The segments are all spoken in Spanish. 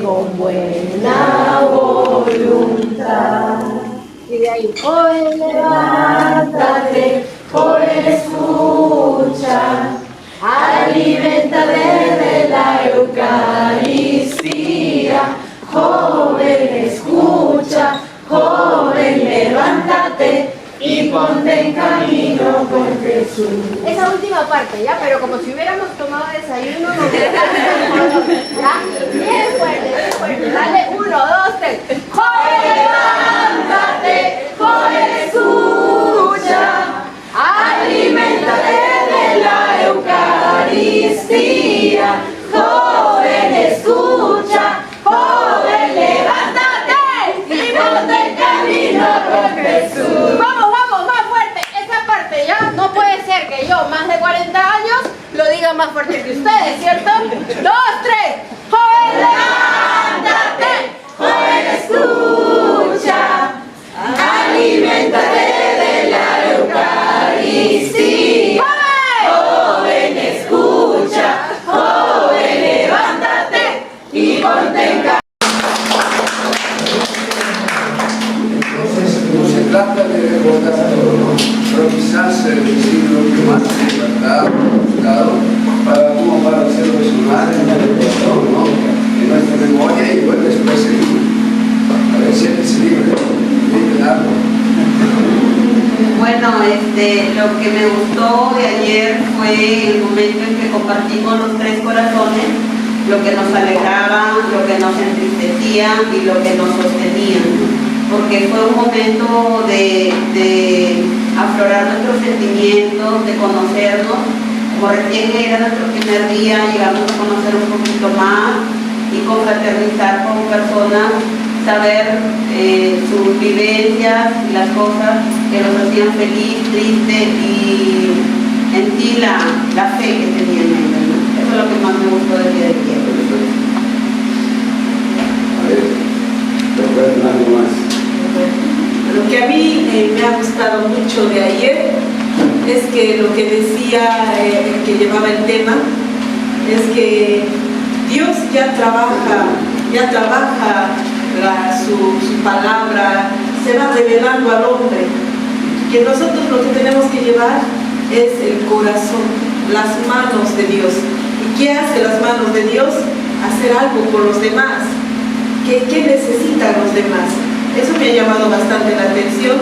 con buena voluntad. Y de ahí, hoy levántate, hoy escucha, aliméntate de la Eucaristía. Joven, escucha, joven, levántate y ponte en camino con Jesús. esa última parte, ¿ya? Pero como si hubiéramos tomado desayuno, no hubiéramos. ¿Ya? Bien fuerte, dale, 1, 2, 3. Joven, levántate, joven, escucha, aliméntate de la Eucaristía. Joven, escucha, joven, levántate y ponte en camino con Jesús. Vamos, más fuerte. Esa parte, ¿ya? No puede ser que yo, más de 40 años, lo diga más fuerte que ustedes, ¿cierto? 2, 3. Joven, Levántate, joven, escucha, aliméntate de la Eucaristía. Joven, escucha, joven, levántate y ponte en camino. Entonces, no se trata de recordar todo, ¿no? Pero quizás decir lo que más se ha gustado como para hacerlo resonar en el corazón, ¿no? En nuestra memoria y pues después seguir. A ver, siéntese libre, digan algo. Bueno, lo que me gustó de ayer fue el momento en que compartimos los tres corazones, lo que nos alegraba, lo que nos entristecía y lo que nos sostenía, porque fue un momento de aflorar nuestros sentimientos, de conocernos. Como recién era nuestro primer día, llegamos a conocer un poquito más y confraternizar con personas, saber sus vivencias y las cosas que los hacían feliz, triste y en ti la fe que tenían ellos, ¿no? Eso es lo que más me gustó del día de ayer. A ver, recuerden algo más. Lo que a mí me ha gustado mucho de ayer es que lo que decía el que llevaba el tema es que Dios ya trabaja su palabra, se va revelando al hombre, que nosotros lo que tenemos que llevar es el corazón, las manos de Dios. ¿Y qué hace las manos de Dios? Hacer algo por los demás. ¿Qué necesitan los demás? Eso me ha llamado bastante la atención,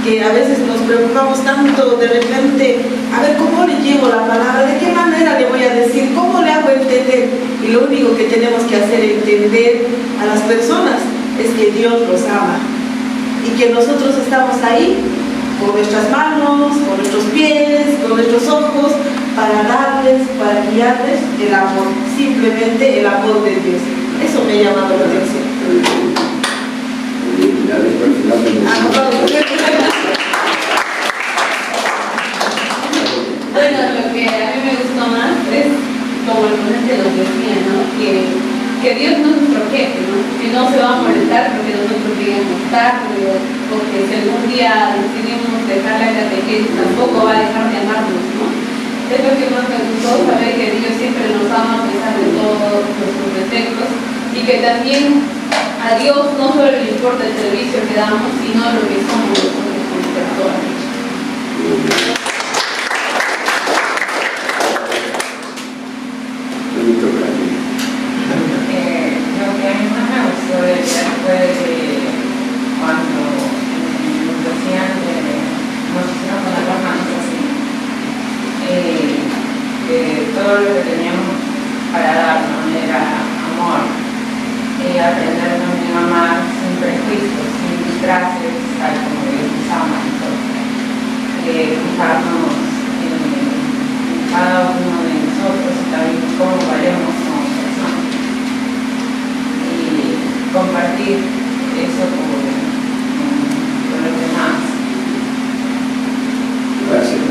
que a veces nos preocupamos tanto de repente, a ver cómo le llevo la palabra, de qué manera le voy a decir, cómo le hago entender. Y lo único que tenemos que hacer entender a las personas es que Dios los ama y que nosotros estamos ahí con nuestras manos, con nuestros pies, con nuestros ojos, para darles, para guiarles el amor, simplemente el amor de Dios. Eso me ha llamado la atención. Ya después finalmente. Bueno, lo que a mí me gustó más es, como el ponente nos decía, ¿no? Que Dios no es nuestro jefe, ¿no? Que no se va a molestar porque nosotros lleguemos tarde, porque si algún día decidimos dejar la catequesis, tampoco va a dejar de amarnos, ¿no? Es lo que más me gustó, saber que Dios siempre nos ama a pesar de todos nuestros defectos y que también a Dios no solo le importa el servicio que damos, sino lo que somos nosotros como personas. Lo que a mí más me gustó de ayer fue cuando nos decían nos hicieron poner las manos así, que todo lo que teníamos para darnos era amor, aprender también a amar sin prejuicios, sin disfraces, tal como Dios nos ama y todo, fijarnos en cada uno de nosotros y también cómo valemos como personas. Compartir eso con los demás. Gracias.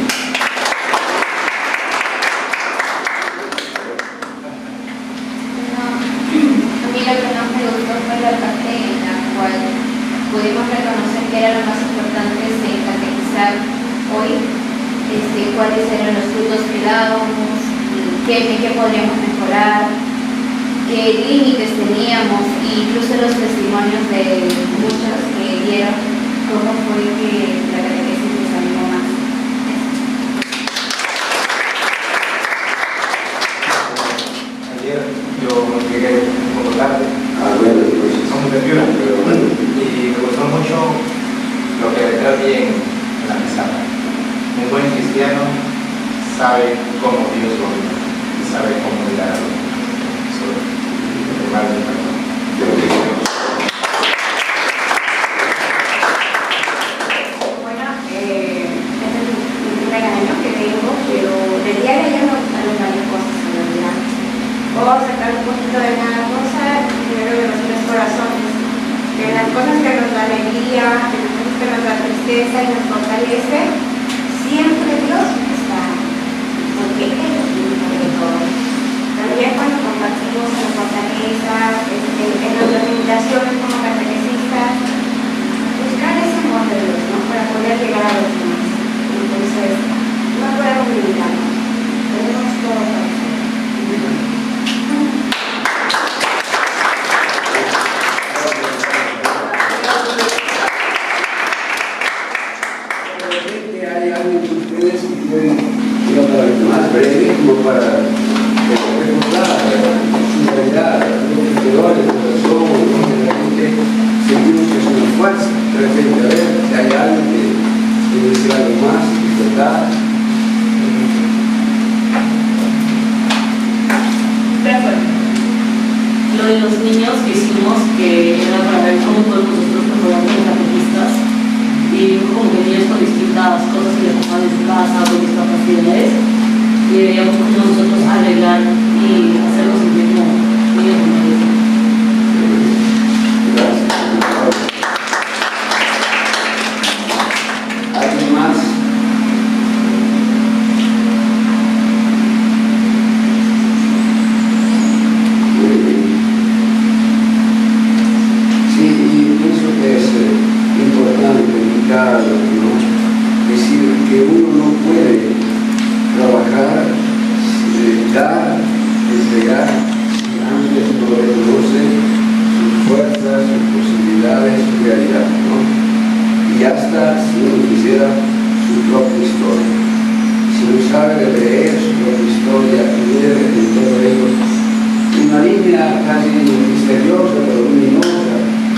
A mí lo que más me gustó fue la parte en la cual pudimos reconocer que era lo más importante de catequizar hoy, cuáles eran los frutos que dábamos, qué podríamos mejorar, qué límites teníamos, e incluso los testimonios de muchos que dieron cómo fue que la catequesis les animó más. Ayer yo llegué un poco tarde, somos de Piura, y me gustó mucho lo que también en la mesa. Un buen cristiano sabe cómo Dios lo ve y sabe cómo mirar a los Bueno, este es mi primer año que tengo, pero del día de ayer me gustaron varias cosas en realidad. Puedo sacar un poquito de cada cosa, primero de los tres corazones, de las cosas que nos da alegría, de las cosas que nos da tristeza y nos fortalece. Siempre Dios está, porque Él es el único de todo. También cuando compartimos en las fortalezas, en nuestras limitaciones como catequistas, buscar ese amor de Dios, ¿no? Para poder llegar a los demás. Entonces, no podemos limitarnos, tenemos todo para hacer. Hay alguien de ustedes que pueden ir más breve como para recordar su realidad, los peores de corazón, donde la gente sentimos que es una fuerza. De repente, a ver si hay alguien que dice algo más, ¿verdad? Lo de los niños que hicimos, que era para ver cómo podemos nosotros mejorar como catequistas, y como que niños con distintas cosas que les pasan en su casa, con discapacidades, y veíamos cómo nosotros arreglar y hacerlos sentir como niños de merecen. ¿Alguien más? Sí, y pienso que es importante indicar, ¿no? Decir que uno no puede trabajar, dar, entregar, si antes no reconoce sus fuerzas, sus posibilidades, su realidad, ¿no? Y hasta si uno quisiera su propia historia. Si uno sabe leer su propia historia y ver en todo ello una línea casi misteriosa pero luminosa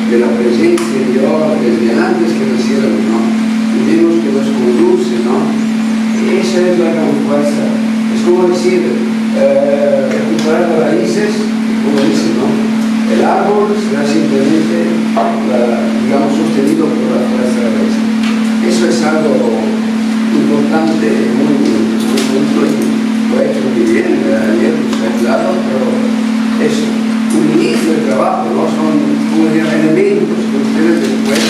de la presencia de Dios desde antes que naciéramos, ¿no? Y vemos que nos conduce, ¿no? Esa es la gran fuerza. Es como decir, recuperar las raíces, como dice, ¿no? El árbol será simplemente, digamos, sostenido por la fuerza de la raíz. Eso es algo importante, lo he hecho muy bien, ayer nos ha ayudado, pero es un inicio de trabajo, ¿no? Son elementos que ustedes después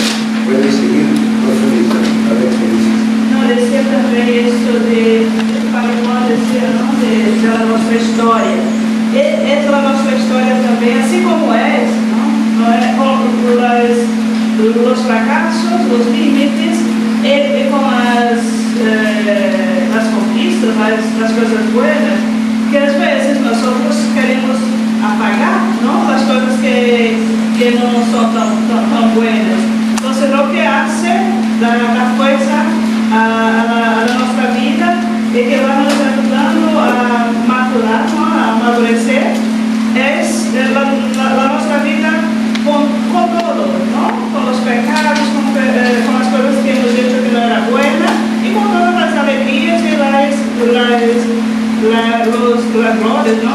pueden seguir profundizando. A ver qué dicen. No, decía también esto de Paimon, decía, ¿no? De la nuestra historia. Es la nuestra historia también, así como es, ¿no? No es con los fracasos, los límites, y con las conquistas, las cosas buenas, que a veces nosotros queremos apagar, ¿no? Las cosas que no son tan buenas. Entonces lo que hace, da fuerza a nuestra vida y que va nos ayudando a madurar, ¿no? A amadurecer, es la nuestra vida con todo, ¿no? Con los pecados, con las cosas que hemos hecho que no era buena y con todas las alegrías y los glorias, ¿no?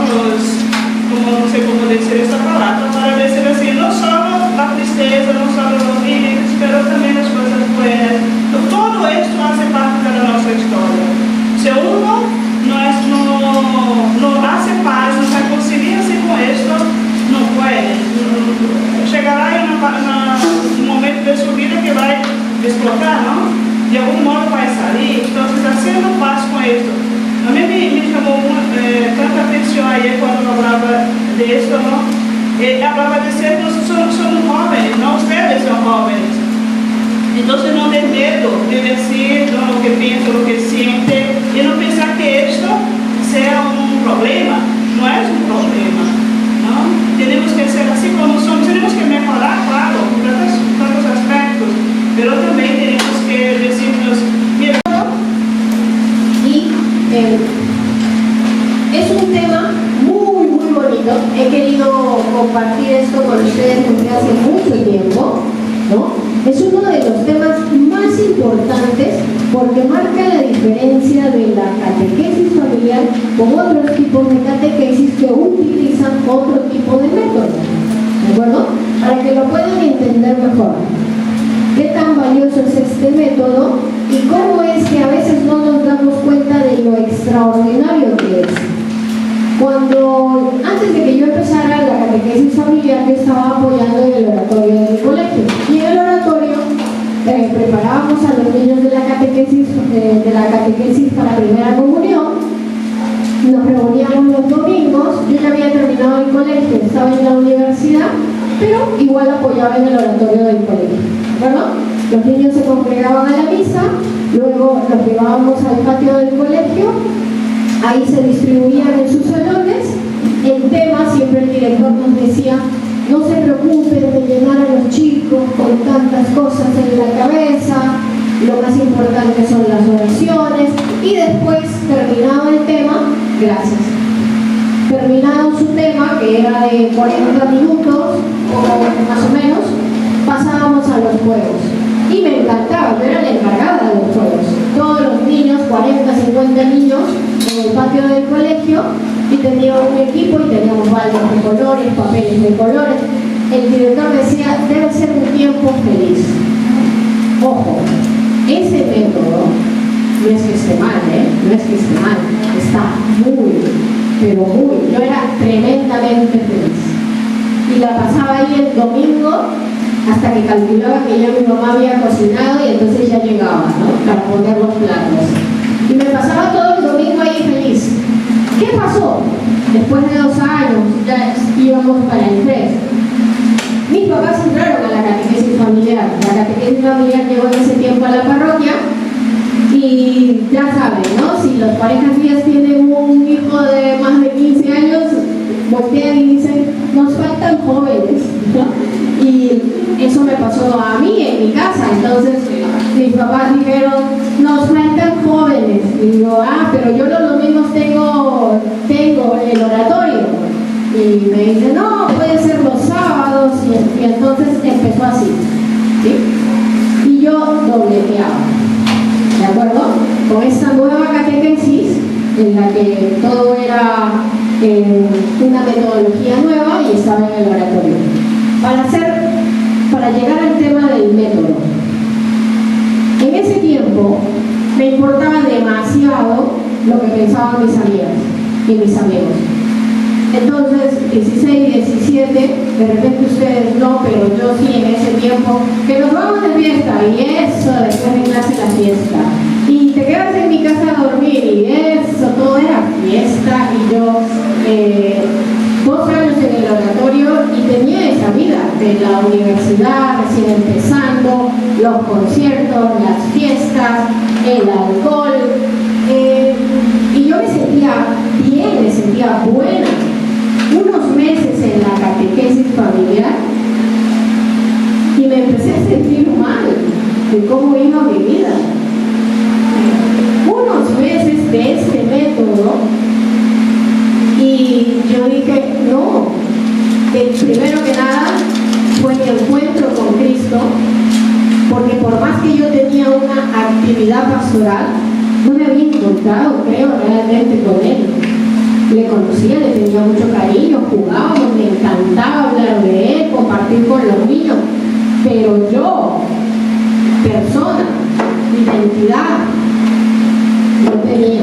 Como no sé cómo decir esta palabra, para decir así, no solo la tristeza, no solo los límites, pero también las cosas buenas. Todo esto hace parte de nuestra historia. Si uno no hace paz, no se concilia con esto, no puede. Llegará en un momento de su vida que va a explotar, ¿no? De algún modo va a salir. Entonces, haciendo paz con esto. A mí me llamó tanta atención ayer cuando hablaba de esto, ¿no? Hablaba de ser, nosotros somos jóvenes, ¿no? Ustedes son jóvenes. Entonces no tener miedo de decir, ¿no? Lo que piensa, lo que siente, y no pensar que esto sea un problema. No es un problema. ¿no? Tenemos que ser así como somos, tenemos que mejorar, claro, en tantos aspectos, pero también tenemos que decirnos, mira, y es un tema muy bonito. He querido compartir esto con ustedes desde hace mucho tiempo, ¿no? Es uno de los temas más importantes porque marca la diferencia de la catequesis familiar con otros tipos de catequesis que utilizan otro tipo de método, ¿de acuerdo? Para que lo puedan entender mejor. ¿Qué tan valioso es este método y cómo es que a veces no nos damos cuenta de lo extraordinario que es? Antes de que yo empezara la catequesis familiar, yo estaba apoyando en el oratorio de mi colegio. Y en el oratorio preparábamos a los niños de la catequesis para primera comunión. Nos reuníamos los domingos. Yo ya había terminado el colegio, estaba en la universidad, pero igual apoyaba en el oratorio del colegio, ¿verdad? Los niños se congregaban a la misa, luego los llevábamos al patio del colegio. Ahí se distribuían en sus salones. El tema, siempre el director nos decía, no se preocupen de llenar a los chicos con tantas cosas en la cabeza, lo más importante son las oraciones. Y después, terminado el tema, gracias. Terminado su tema, que era de 40 minutos, o más o menos, pasábamos a los juegos. Y me encantaba, yo era la encargada de los juegos. Todos los niños, 40, 50 niños, en el patio del colegio, y teníamos un equipo y teníamos baldes de colores, papeles de colores. El director decía, debe ser un tiempo feliz. Ojo, ese método no es que esté mal, no es que esté mal, está pero muy, yo era tremendamente feliz. Y la pasaba ahí el domingo hasta que calculaba que ya mi mamá había cocinado y entonces ya llegaba, ¿no? Para poner los platos. Y me pasaba todo el domingo ahí feliz. ¿Qué pasó? Después de 2 años, ya íbamos para el 3. Mis papás entraron a la catequesis familiar. La catequesis familiar llegó en ese tiempo a la parroquia y ya saben, ¿no? Si las parejas mías tienen un hijo de más de 15 años, voltean y dicen, nos faltan jóvenes, ¿no? Y eso me pasó a mí en mi casa. Entonces mis papás dijeron, nos faltan jóvenes. Y digo, pero yo los domingos tengo el oratorio. Y me dice, no, puede ser los sábados. Y entonces empezó así, ¿sí? Y yo dobleteaba, ¿de acuerdo? Con esta nueva catequesis en la que todo era una metodología nueva y estaba en el oratorio. Para llegar al tema del método. En ese tiempo me importaba demasiado lo que pensaban mis amigas y mis amigos. Entonces, 16, 17, de repente ustedes no, pero yo sí en ese tiempo, que nos vamos de fiesta, y eso, después de clase la fiesta. Y te quedas en mi casa a dormir, y eso, todo era fiesta, y yo 2 años en el oratorio y tenía esa vida de la universidad, recién empezando, los conciertos, las fiestas, el alcohol, y yo me sentía bien, me sentía buena. Unos meses en la catequesis familiar y me empecé a sentir mal de cómo iba mi vida. Unos meses de este método y yo dije, no, primero que nada fue mi encuentro con Cristo, porque por más que yo tenía una actividad pastoral, no me había encontrado, creo, realmente con Él. Le conocía, le tenía mucho cariño, jugábamos, me encantaba hablar de Él, compartir con los niños, pero yo, persona, identidad, no tenía.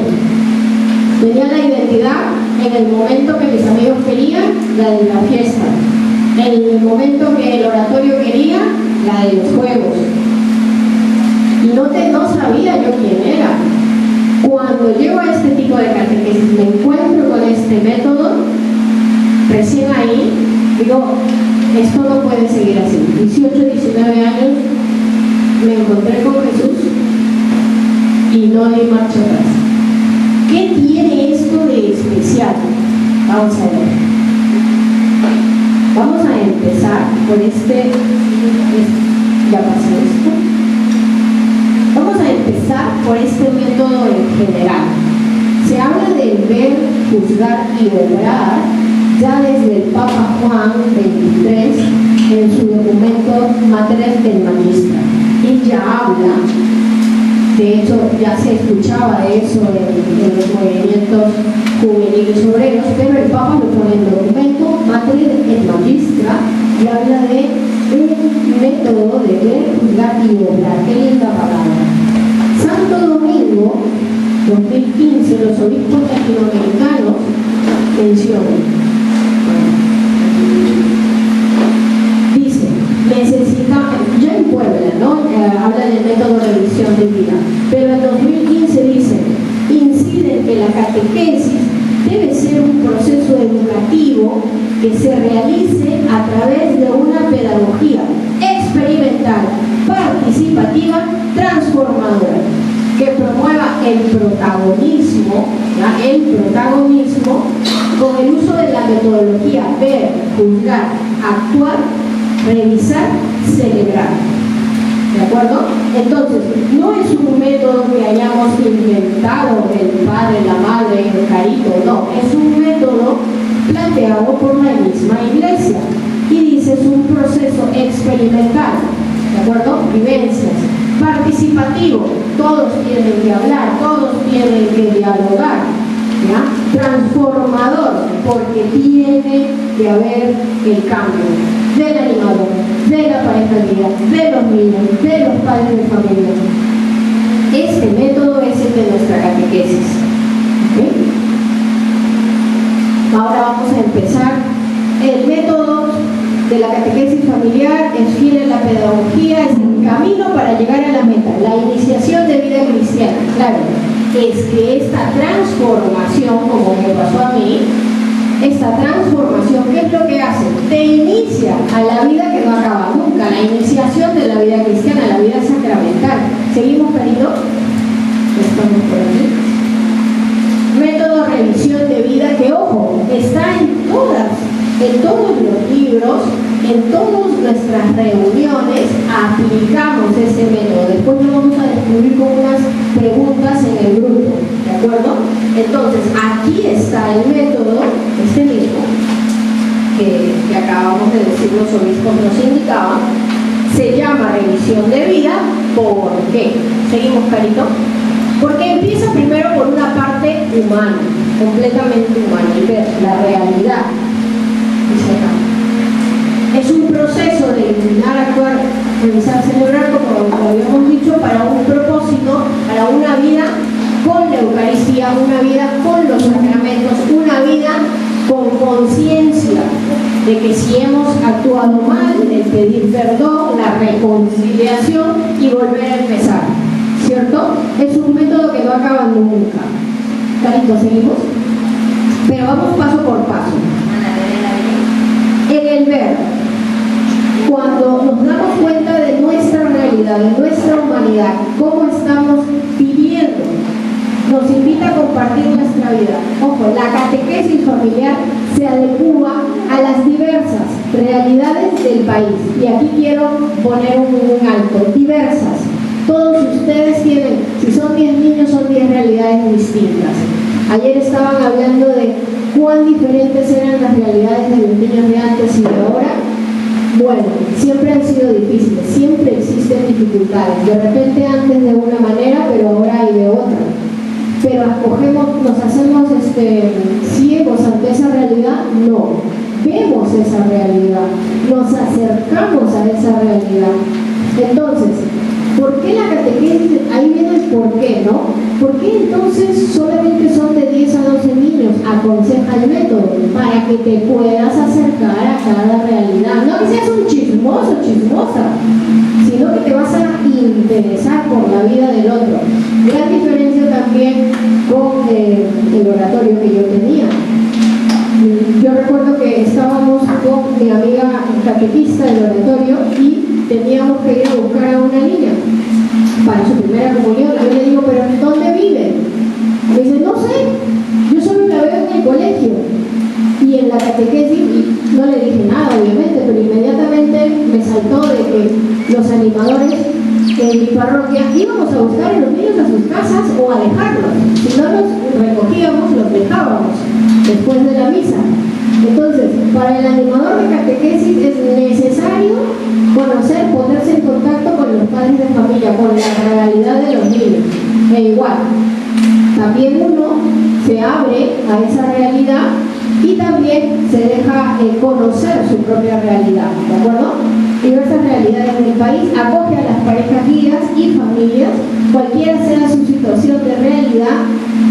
Tenía la identidad en el momento que mis amigos querían, la de la fiesta. En el momento que el oratorio quería, la de los juegos. Y no sabía yo quién era. Cuando llego a este tipo de catequesis, me encuentro con este método, recién ahí, digo, esto no puede seguir así. 18, 19 años, me encontré con Jesús y no hay marcha atrás. ¿Qué tiene esto de especial? Vamos a ver. Vamos a empezar por ya pasó esto. Vamos a empezar por este método en general. Se habla del ver, juzgar y obrar ya desde el Papa Juan XXIII en su documento Mater del Magistra. Él ya habla, de hecho ya se escuchaba eso en los movimientos juveniles obreros, pero el Papa lo pone en el documento Mater del Magistra y habla de un método de ver, juzgar y obrar. Qué linda palabra. Santo Domingo 2015, los obispos latinoamericanos mencionan, dice, ya en Puebla, ¿no? Habla del método de revisión de vida, pero en 2015 dice, incide en que la catequesis debe ser un proceso educativo que se realice a través de una pedagogía experimental, participativa, transformadora, que promueva el protagonismo con el uso de la metodología ver, juzgar, actuar, revisar, celebrar. ¿De acuerdo? Entonces, no es un método que hayamos inventado el padre, la madre, el carito, no, es un método planteado por la misma iglesia y dice es un proceso experimental, ¿de acuerdo? Vivencias, participativo, todos tienen que hablar, todos tienen que dialogar, ¿ya? Transformador, porque tiene que haber el cambio del animador, de la pareja guía, de los niños, de los padres de familia. Este método es el de nuestra catequesis. ¿Okay? Ahora vamos a empezar. El método de la catequesis familiar es fiel en la pedagogía, es el camino para llegar a la meta, la iniciación de vida cristiana. Claro, es que esta transformación, como me pasó a mí, esta transformación, ¿qué es lo que hace? Te inicia a la vida que no acaba nunca, la iniciación de la vida cristiana, la vida sacramental. ¿Seguimos, Carito? Estamos por aquí. Método revisión de vida que, ojo, está en todos los libros, en todas nuestras reuniones aplicamos ese método. Después lo vamos a descubrir con unas preguntas en el grupo, ¿de acuerdo? Entonces, aquí está el método, este mismo, que acabamos de decir, los obispos nos indicaban, se llama revisión de vida. ¿Por qué? Seguimos, Carito. Porque empieza primero por una parte humana, completamente humana, y ver la realidad. Dice acá. Es un proceso de eliminar, actuar, revisar, celebrar, como habíamos dicho, para un propósito, para una vida con la Eucaristía, una vida con los sacramentos, una vida con conciencia de que si hemos actuado mal, el pedir perdón, la reconciliación y volver a empezar, ¿cierto? Es un método que no acaba nunca. Carito, ¿seguimos? Pero vamos paso por paso. En el ver, cuando nos damos cuenta de nuestra realidad, de nuestra humanidad, cómo estamos viviendo, nos invita a compartir nuestra vida. Ojo, la catequesis familiar se adecúa a las diversas realidades del país. Y aquí quiero poner un alto, diversas. Todos ustedes tienen, si son 10 niños, son 10 realidades distintas. Ayer estaban hablando de cuán diferentes eran las realidades de los niños de antes y de ahora. Bueno, siempre han sido difíciles, siempre existen dificultades. De repente antes de una manera, pero ahora hay de otra. Pero nos hacemos ciegos ante esa realidad. No, vemos esa realidad, nos acercamos a esa realidad. Entonces, ¿por qué la catequesis? Ahí viene el por qué, ¿no? ¿Por qué entonces solamente son de 10 a 12 niños? Aconseja el método, para que te puedas acercar a cada realidad. No que seas un chismoso, chismosa, sino que te vas a interesar por la vida del otro. Gran diferencia también con el oratorio que yo tenía. Yo recuerdo que estábamos con mi amiga catequista del oratorio y teníamos que ir a buscar a una niña para su primera comunión. Yo le digo, ¿pero dónde vive? Me dice, no sé, yo solo la veo en el colegio. Y en la catequesis, y no le dije nada obviamente, pero inmediatamente me saltó de que los animadores en mi parroquia íbamos a buscar a los niños a sus casas o a dejarlos. Si no los recogíamos, los dejábamos después de la misa. Entonces, para el animador de catequesis es necesario conocer, ponerse en contacto con los padres de familia, con la realidad de los niños. E igual, también uno se abre a esa realidad y también se deja conocer su propia realidad, ¿de acuerdo? Diversas realidades del país, acoge a las parejas guías y familias, cualquiera sea su situación de realidad,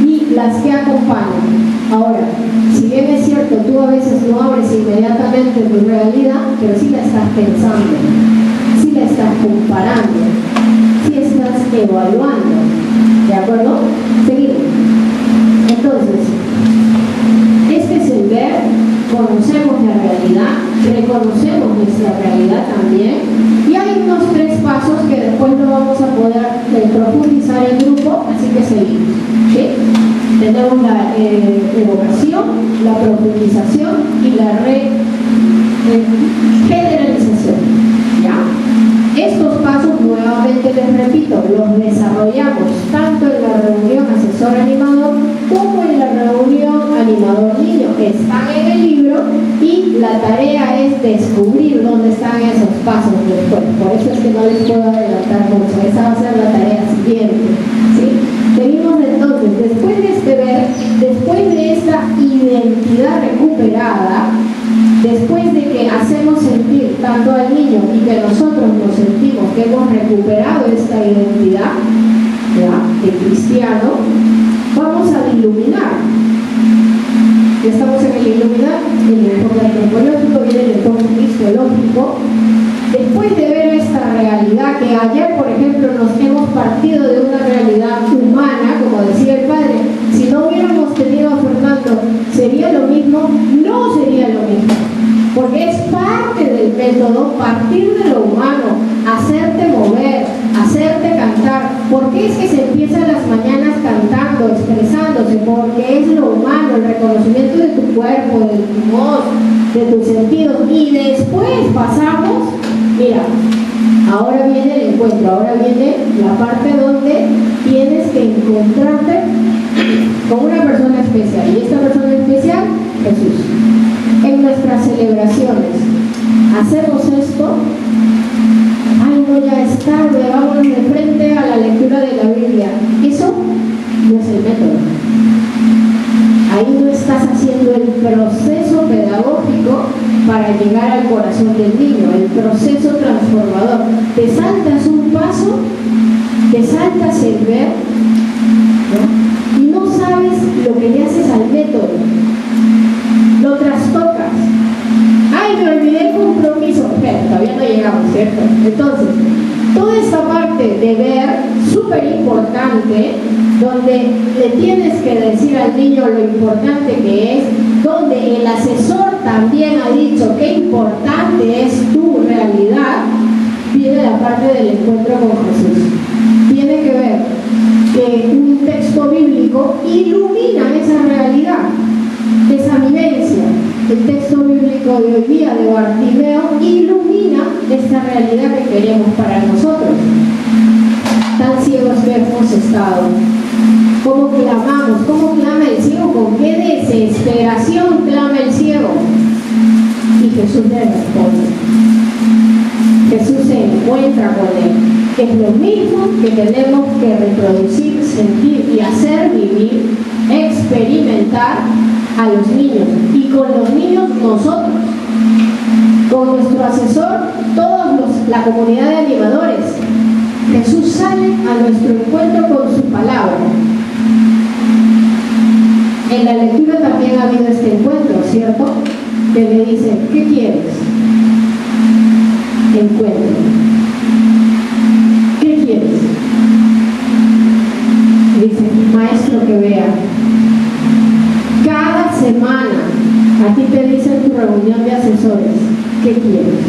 y las que acompañan. Ahora, si bien es cierto, tú a veces no abres inmediatamente tu realidad, pero sí la estás pensando, sí la estás comparando, sí estás evaluando, ¿de acuerdo? Seguimos. Entonces, este es el ver, conocemos la realidad, reconocemos nuestra realidad también, y hay unos 3 pasos que después no vamos a poder profundizar en grupo, así que seguimos, ¿sí? Tenemos la evocación, la profundización y la generalización, ¿ya? Estos pasos, nuevamente les repito, los desarrollamos tanto en la reunión asesor-animador como en la reunión animador-niño. Están en el libro y la tarea es descubrir dónde están esos pasos después. Por eso es que no les puedo adelantar mucho. Esa va a ser la tarea siguiente, ¿sí? Seguimos entonces, después de este ver, después de esta identidad recuperada, después de que hacemos sentir tanto al niño y que nosotros nos sentimos que hemos recuperado esta identidad, ¿ya?, de cristiano, vamos a iluminar. Ya estamos en el iluminar, en el enfoque antropológico y en el enfoque cristológico. Después de ver esta realidad, que ayer, por ejemplo, nos hemos partido de una realidad humana, como decía el padre, si no hubiéramos tenido a Fernando, ¿sería lo mismo? No sería lo mismo, porque es parte del método partir de lo humano, hacerte mover, hacerte cantar. ¿Por qué es que se empiezan las mañanas cantando, expresándose? Porque es lo humano, el reconocimiento de tu cuerpo, de tu voz, de tus sentidos, y después pasamos. Mira, ahora viene el encuentro, ahora viene la parte donde tienes que encontrarte con una persona especial. Y esta persona especial, Jesús. En nuestras celebraciones, hacemos esto. Ay, no, ya es tarde, vámonos de frente a la lectura de la Biblia. Eso no es el método. Ahí no estás haciendo el proceso pedagógico para llegar al corazón del niño, el proceso transformador. Te saltas un paso, te saltas el ver, ¿no?, y no sabes lo que le haces al método. Lo trastocas. Ay, me olvidé el compromiso. Pero todavía no llegamos, ¿cierto? Entonces, toda esta parte de ver, súper importante, donde le tienes que decir al niño lo importante que es, donde el asesor también ha dicho qué importante es tu realidad, viene la parte del encuentro con Jesús. Tiene que ver que un texto bíblico ilumina esa realidad, esa vivencia. El texto bíblico de hoy día de Bartimeo ilumina esta realidad que queremos para nosotros. Tan ciegos que hemos estado. ¿Cómo clamamos? ¿Cómo clama el ciego? ¿Con qué desesperación clama el ciego? Y Jesús le responde. Jesús se encuentra con él. Es lo mismo que tenemos que reproducir, sentir y hacer vivir, experimentar a los niños. Y con los niños nosotros, con nuestro asesor, la comunidad de animadores. Jesús sale a nuestro encuentro con su palabra. En la lectura también ha habido este encuentro, ¿cierto? Que le dice, ¿qué quieres? Encuentro. ¿Qué quieres? Dice, maestro, que vea. Cada semana a ti te dicen tu reunión de asesores, ¿qué quieres?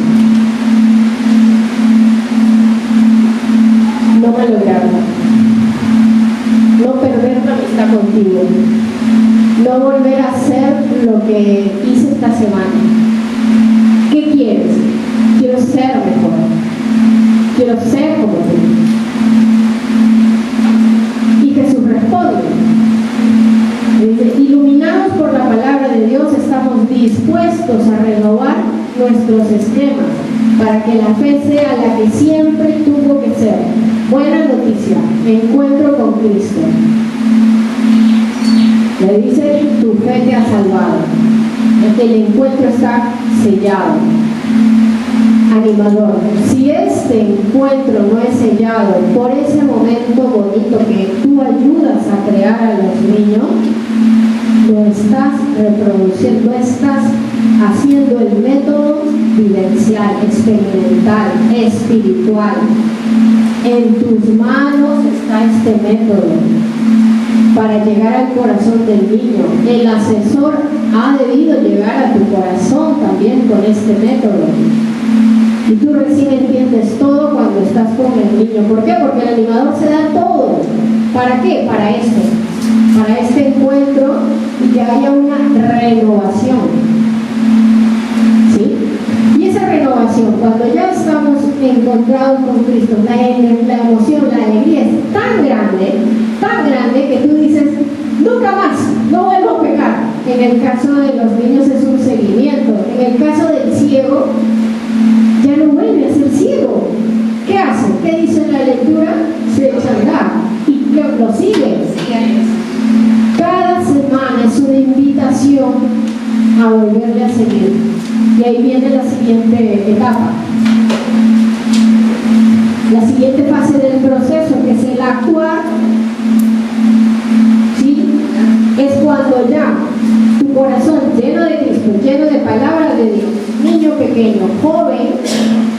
No malograrla, no perder la amistad contigo, no volver a ser lo que que hice esta semana. ¿Qué quieres? Quiero ser mejor. Quiero ser como tú. Y Jesús responde. Dice, iluminados por la palabra de Dios, estamos dispuestos a renovar nuestros esquemas para que la fe sea la que siempre tuvo que ser. Buena noticia, encuentro con Cristo. Le dice, tu fe te ha salvado. El encuentro está sellado. Animador, si este encuentro no es sellado por ese momento bonito que tú ayudas a crear a los niños, lo estás reproduciendo, no estás haciendo el método vivencial, experimental, espiritual. En tus manos está este método para llegar al corazón del niño. El asesor ha debido llegar a tu corazón también con este método. Y tú recién entiendes todo cuando estás con el niño. ¿Por qué? Porque el animador se da todo. ¿Para qué? Para esto. Para este encuentro y que haya una renovación. ¿Sí? Y esa renovación, cuando ya estamos encontrados con Cristo, la emoción, la alegría es tan grande que tú dices, nunca más, no vuelvo a pecar. En el caso de los niños es un seguimiento. En el caso del ciego, ya no vuelve a ser ciego. ¿Qué hace? ¿Qué dice en la lectura? Se echa a andar y lo sigue. Cada semana es una invitación a volverle a seguir. Y ahí viene la siguiente etapa. La siguiente fase del proceso, que es el actuar. ¿Sí? Es cuando ya tu corazón lleno de Cristo, lleno de palabra de Dios, niño pequeño, joven,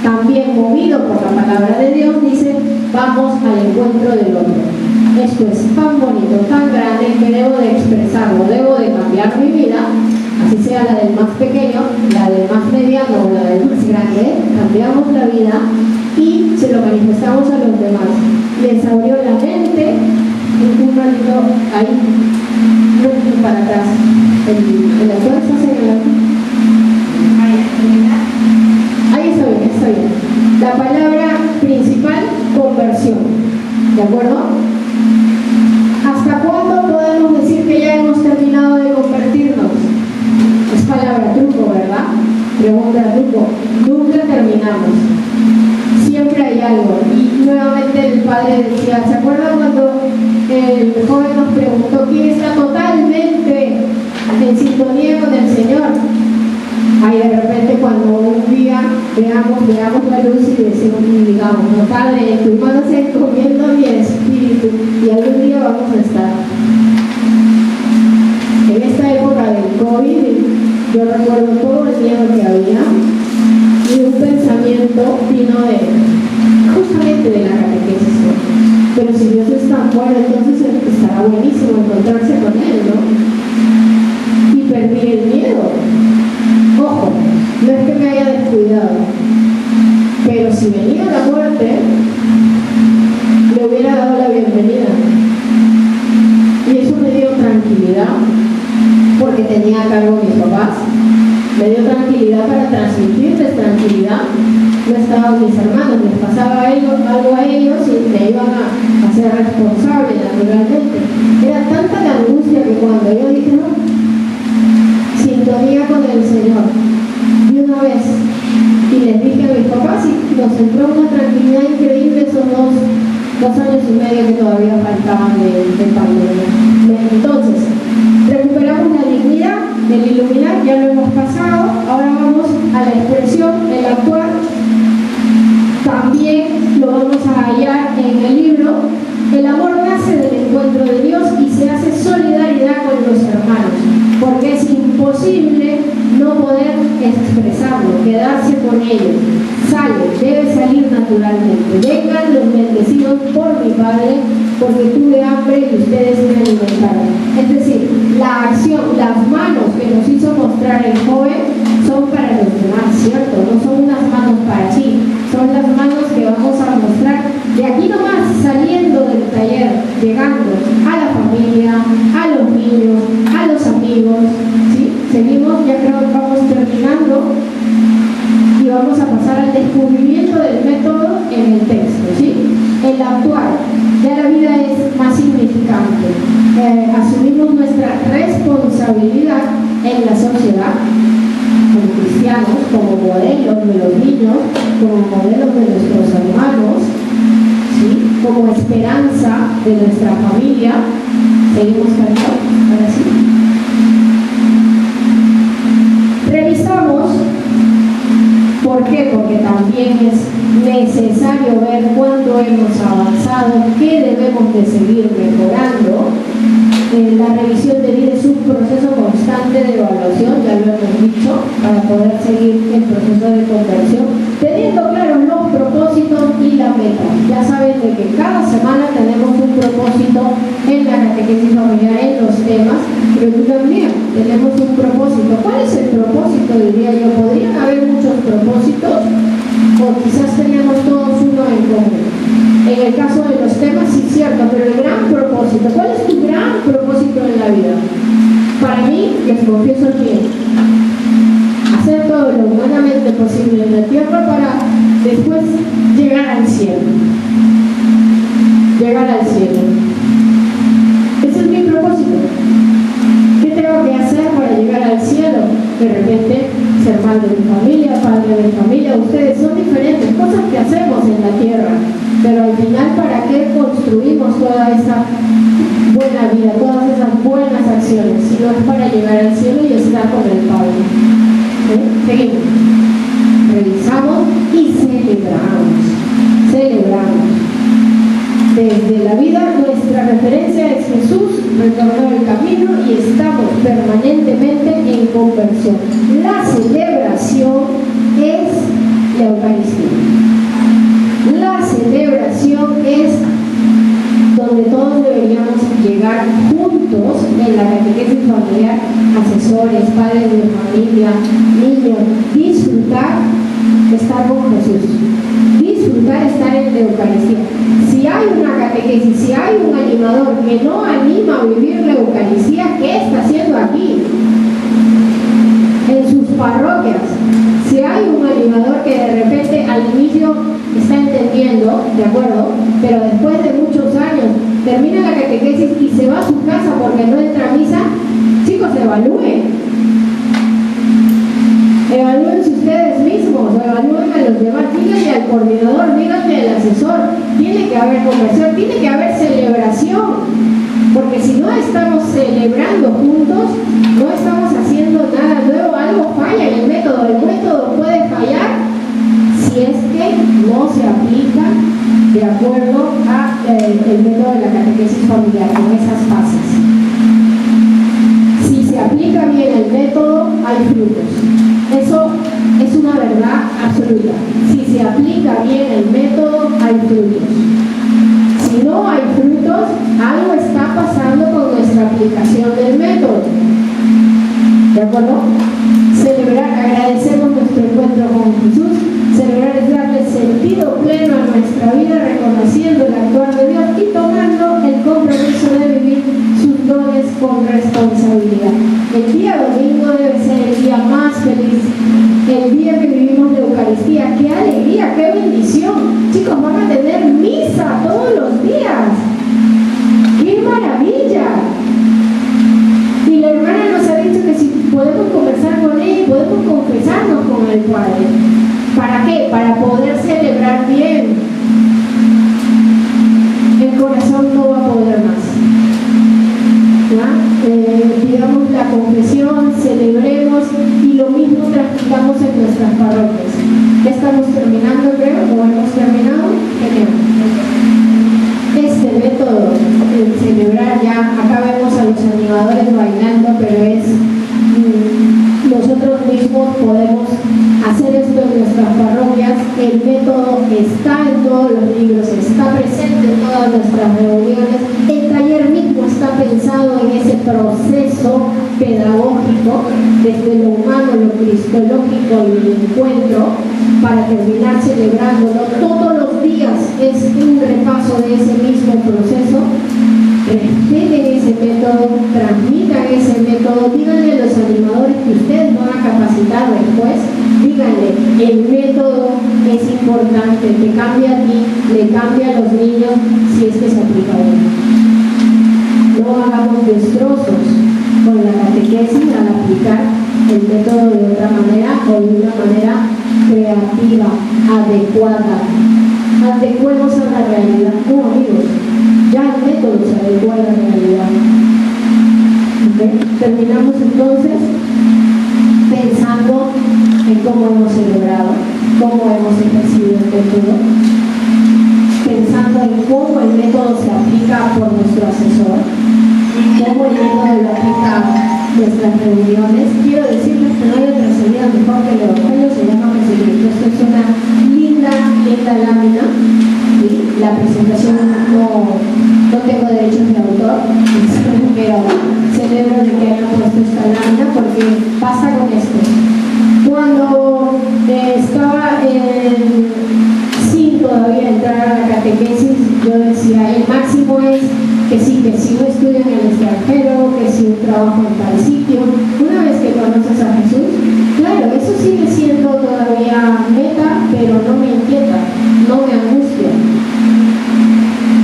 también movido por la palabra de Dios, dice, vamos al encuentro del otro. Esto es tan bonito, tan grande, que debo de expresarlo, debo de cambiar mi vida, así sea la del más pequeño, la del más mediano o la del más grande, cambiamos la vida y se lo manifestamos a los demás. Les abrió la mente, un ratito ahí, un ratito para atrás, en la fuerza señalando. Ahí está bien, está bien. La palabra principal, conversión. ¿De acuerdo? ¿Hasta cuándo podemos decir que ya hemos terminado de convertirnos? Es palabra truco, ¿verdad? Pregunta truco. Nunca terminamos. Siempre hay algo. Y nuevamente el padre decía, ¿se acuerdan cuando el joven nos preguntó quién está totalmente en sintonía con el Señor? Ahí de repente cuando un día veamos la luz y decimos, y digamos, no, Padre, en tus manos encomiendo mi espíritu y algún día vamos a estar. En esta época del COVID, yo recuerdo todo el miedo que había y un pensamiento vino justamente de la catequesis. Pero si Dios es tan bueno, entonces estará buenísimo encontrarse con Él, ¿no? Y perdí el miedo. Ojo, no es que me haya descuidado, pero si venía la muerte, le hubiera dado la bienvenida. Y eso me dio tranquilidad, porque tenía a cargo mis papás. Me dio tranquilidad para transmitirles tranquilidad. No estaban mis hermanos, les pasaba algo a ellos y me iban a hacer responsable naturalmente. Era tanta la angustia que cuando yo dije, no, sintonía con el Señor, y una vez, y les dije a mis papás, y nos entró una tranquilidad increíble esos dos años y medio que todavía faltaban de pandemia. Entonces, recuperamos la dignidad, el iluminar, ya lo hemos pasado, ahora vamos a la expresión, el actuar. También lo vamos a hallar en el libro. El amor nace del encuentro de Dios y se hace solidaridad con los hermanos, porque es imposible no poder expresarlo, quedarse con ellos. Sale, debe salir naturalmente. Vengan los bendecidos por mi Padre, porque tuve hambre y ustedes me alimentaron. Es decir, la acción, las manos que nos hizo mostrar el joven son para los demás, ¿cierto? No son unas manos para sí, son las manos que vamos a mostrar de aquí nomás, saliendo del taller, llegando a la familia, a los niños, a los amigos, ¿sí? Seguimos en la sociedad, como cristianos, como modelos de los niños, como modelos de nuestros hermanos, ¿sí? Como esperanza de nuestra familia. Seguimos cantando, ahora sí. Revisamos. ¿Por qué? Porque también es necesario ver cuándo hemos avanzado, qué debemos de seguir mejorando. La revisión de vida es un proceso constante de evaluación, ya lo hemos dicho, para poder seguir el proceso de conversión, teniendo claros los propósitos y la meta. Ya saben de que cada semana tenemos un propósito en la catequesis familiar, en los temas, pero tú también tenemos un propósito. ¿Cuál es el propósito? Diría yo, podrían haber muchos propósitos, o quizás tenemos todos uno en común. En el caso de los temas, sí, cierto, pero el gran propósito, ¿cuál es tu gran propósito en la vida? Para mí, les confieso el mío, hacer todo lo humanamente posible en la tierra para después llegar al cielo. Llegar al cielo. Ese es mi propósito. ¿Qué tengo que hacer para llegar al cielo? De repente, ser madre de familia, padre de familia, ustedes son diferentes, cosas que hacemos en la tierra, pero al final, ¿para qué construimos toda esa buena vida, todas esas buenas acciones? Si no es para llegar al cielo y estar con el Padre. ¿Sí? Seguimos. Revisamos y celebramos. Celebramos. Desde la vida, nuestra referencia es Jesús, retornó el camino y estamos permanentemente en conversión. La celebración es la Eucaristía. La celebración es donde todos deberíamos llegar juntos en la catequesis familiar, asesores, padres de familia, niños, disfrutar estar con Jesús, disfrutar estar en la Eucaristía. Si hay una catequesis, si hay un animador que no anima a vivir la Eucaristía, ¿qué está haciendo aquí? En sus parroquias. Si hay un animador que de repente al inicio está entendiendo, ¿de acuerdo? Pero después de muchos años termina la catequesis y se va a su casa porque no entra a misa, chicos, evalúen. Evalúense ustedes mismos, evalúen a los demás, díganle al coordinador, díganle al asesor, tiene que haber conversión, tiene que haber celebración, porque si no estamos celebrando juntos, no estamos haciendo nada nuevo, algo falla en el método puede fallar si es que no se aplica de acuerdo al método de la catequesis familiar, con esas fases. Si se aplica bien el método, hay frutos. Eso es una verdad absoluta. Si se aplica bien el método, hay frutos. Si no hay frutos, algo está pasando con nuestra aplicación del método. ¿De acuerdo? Celebrar, agradecemos nuestro encuentro con Jesús. Celebrar es darle sentido pleno a nuestra vida, reconociendo el actuar de Dios y tomando el compromiso de vivir sus dones con responsabilidad. El día domingo debe ser el día más feliz, el día que vivimos la Eucaristía. ¡Qué alegría, qué bendición! Chicos, van a tener misa todos los días. ¡Qué maravilla! Y la hermana nos ha dicho que si podemos conversar con ella y podemos confesarnos con el Padre. ¿Para qué? Para poder celebrar bien. El corazón no va a poder más. Pidamos la confesión, celebremos y lo mismo transmitamos en nuestras parroquias. Ya estamos terminando, creo, o hemos terminado. Genial. Este método de celebrar, ya acá vemos a los animadores bailando, pero es nosotros mismos podemos hacer esto en nuestras parroquias. El método está en todos los libros, está presente en todas nuestras reuniones. El taller mismo está pensado en ese proceso pedagógico, desde lo humano, lo cristológico y el encuentro, para terminar celebrándolo. Todos los días es un repaso de ese mismo proceso. Respeten ese método, transmitan ese método, díganle a los animadores que ustedes van a capacitar después, díganle, el método es importante, te cambia a ti, le cambia a los niños si es que se aplica bien. No hagamos destrozos, con la catequesis al aplicar el método de otra manera o de una manera creativa, adecuada. Adecuemos a la realidad. No, amigos, ya el método se adecua a la realidad. ¿Okay? Terminamos entonces pensando en cómo hemos celebrado, cómo hemos ejercido el método, pensando en cómo el método se aplica por nuestro asesor, cómo el método lo aplica a nuestras reuniones. Quiero decirles que no hay otra salida mejor que el Evangelio, se llama Jesucristo. Esto es una linda lámina. ¿Sí? La presentación no tengo derechos de autor, pero celebro de que hayan puesto esta lámina porque pasa con esto. Cuando estaba sin todavía entrar a la catequesis, yo decía, el máximo es que si un estudio en el extranjero, que si un trabajo en tal sitio. Una vez que conoces a Jesús, claro, eso sigue siendo todavía meta, pero no me inquieta, no me angustia.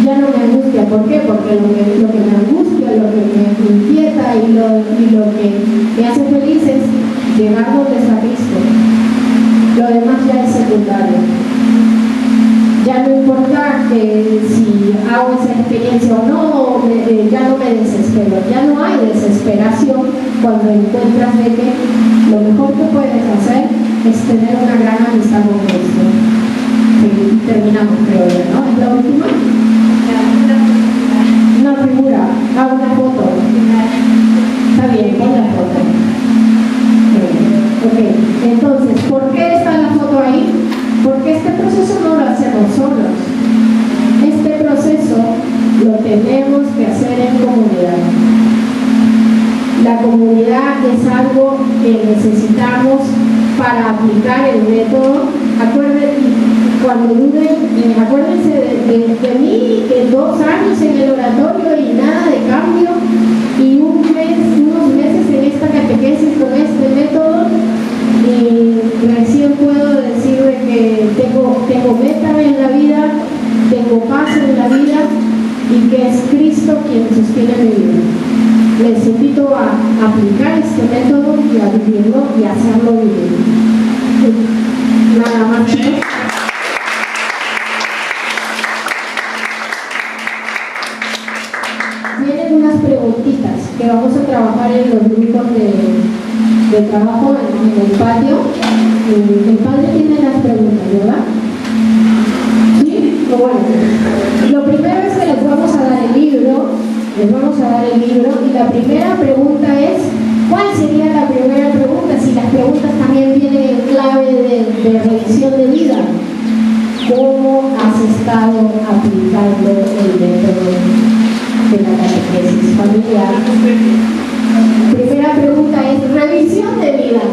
Ya no me angustia, ¿por qué? Porque lo que me angustia, lo que me inquieta y lo que me hace feliz es llegar donde está Cristo. Lo demás ya es secundario. Ya no importa si hago esa experiencia o no, ya no me desespero. Ya no hay desesperación cuando encuentras de que lo mejor que puedes hacer es tener una gran amistad con Cristo. Y terminamos, creo yo, ¿no? ¿Es la última? Una figura, una foto. Está bien, pon la foto. Ok, entonces, ¿por qué está la foto ahí? Porque este proceso no lo hacemos solos. Este proceso lo tenemos que hacer en comunidad. La comunidad es algo que necesitamos para aplicar el método. Acuérdense de mí, que 2 años en el oratorio y nada de cambio, y unos meses en esta catequesis con este método, y recién puedo decir que tengo meta en la vida, tengo paz en la vida, y que es Cristo quien sostiene mi vida. Les invito a aplicar este método y a vivirlo y a hacerlo vivir. Nada más, chicos. Vienen unas preguntitas que vamos a trabajar en los grupos de trabajo en el patio. El padre tiene las preguntas, ¿verdad? ¿Sí? Bueno, lo primero es que les vamos a dar el libro. Y la primera pregunta es, ¿cuál sería la primera pregunta? Si las preguntas también vienen en clave de revisión de vida. ¿Cómo has estado aplicando el método de la catequesis familiar? Primera pregunta es revisión de vida.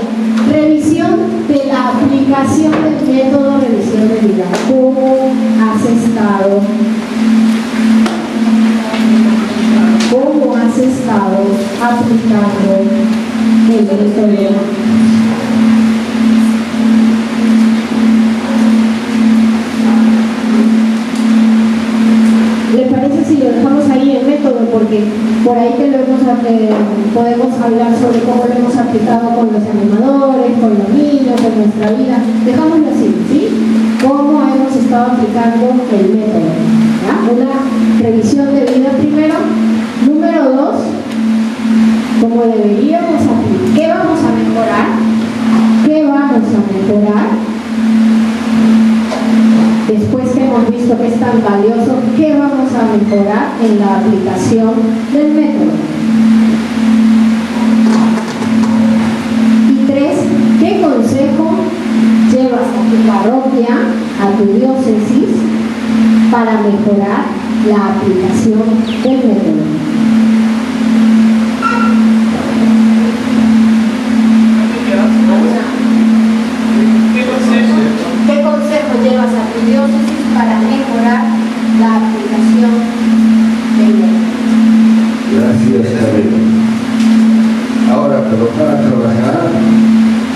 Revisión de la aplicación del método, revisión de vida. ¿Cómo has estado? ¿Cómo has estado aplicando el método? ¿Le parece si lo dejamos ahí el método? Porque por ahí que podemos hablar sobre cómo lo hemos aplicado con los animadores, con los niños, con nuestra vida. Dejámoslo así, ¿sí? ¿Cómo hemos estado aplicando el método? ¿Ya? Una revisión de vida primero. Número 2, ¿cómo deberíamos aplicar? ¿Qué vamos a mejorar? ¿Qué vamos a mejorar? Después que hemos visto que es tan valioso, ¿qué vamos a mejorar en la aplicación del método? Y 3, ¿qué consejo llevas a tu parroquia, a tu diócesis, para mejorar la aplicación del método? ¿Qué consejo llevas a tu diócesis para mejorar la aplicación del método? Gracias, amigo. Ahora, pero para trabajar,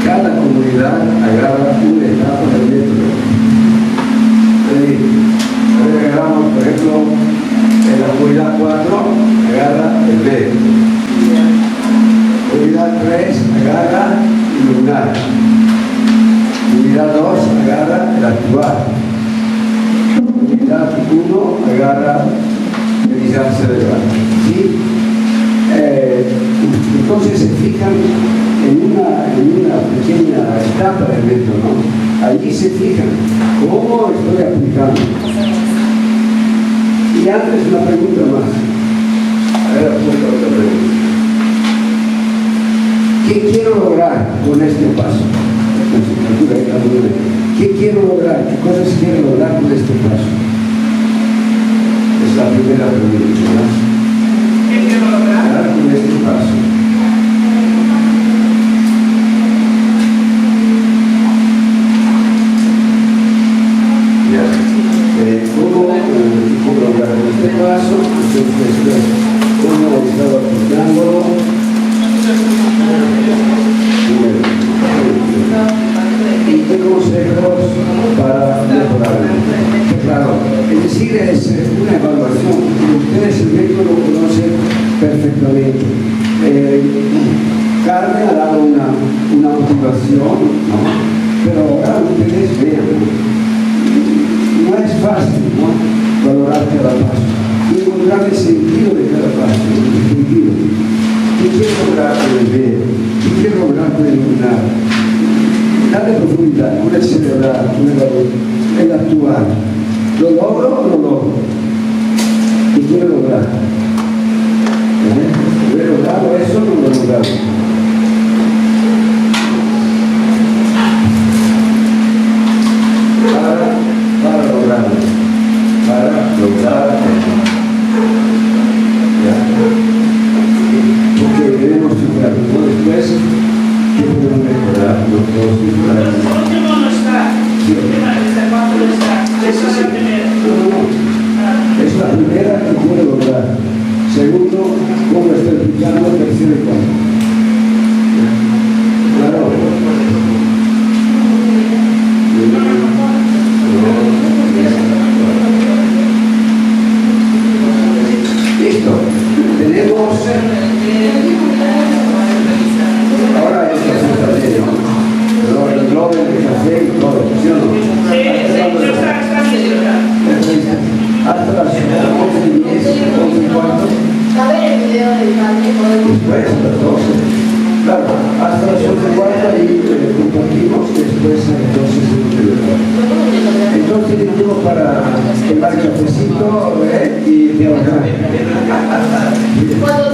cada comunidad agarra una etapa del método. Agarramos, por ejemplo, en la comunidad 4, agarra el B. uno agarra y dice hacia adelante. ¿Sí? Entonces se fijan en una pequeña etapa del método, ¿no? Allí se fijan cómo estoy aplicando. Y antes una pregunta más. A ver, apunta otra pregunta. ¿Qué quiero lograr con este paso? ¿Qué quiero lograr? ¿Qué cosas quiero lograr con este paso? Es la primera pregunta, ¿verdad? ¿Qué quiero lograr? Con este paso. Ya. ¿Cómo lograr con este paso? Entonces, ¿cómo he estado aplicándolo? ¿Y qué consejos para mejorarlo? Claro, es decir, es una evaluación. Ustedes el método lo conocen perfectamente. Carmen ha dado una motivación, ¿no? Pero ahora ustedes vean, no es fácil, ¿no? Valorar cada paso y encontrar el sentido de cada paso, el sentido. ¿Qué quiero lograr con el ver? ¿Qué quiero lograr con el iluminar? Darle profundidad, con el celebrar, con el actuar. ¿Lo logro o no lo logro? ¿Qué quiero lograr? ¿Lo he logrado eso o no lo he logrado? Para lograrlo. Porque debemos superar. Después, ¿qué podemos mejorar? No podemos mejorar. El último no está. El cuarto no está. Eso es la primera. Es la primera que puede lograr. Segundo, cómo está explicando. Tercero y cuarto. Claro. Listo. Tenemos ahora esta sensación, ¿no? El globo, el café y todo, ¿sí o no? Sí, está bien. Hasta las 11:10, 11:15. A ver el video del padre, podemos. Después a las 12. Claro, hasta las 11:15 y compartimos después entonces entonces tenemos para tomar cafecito y trabajar. Cuando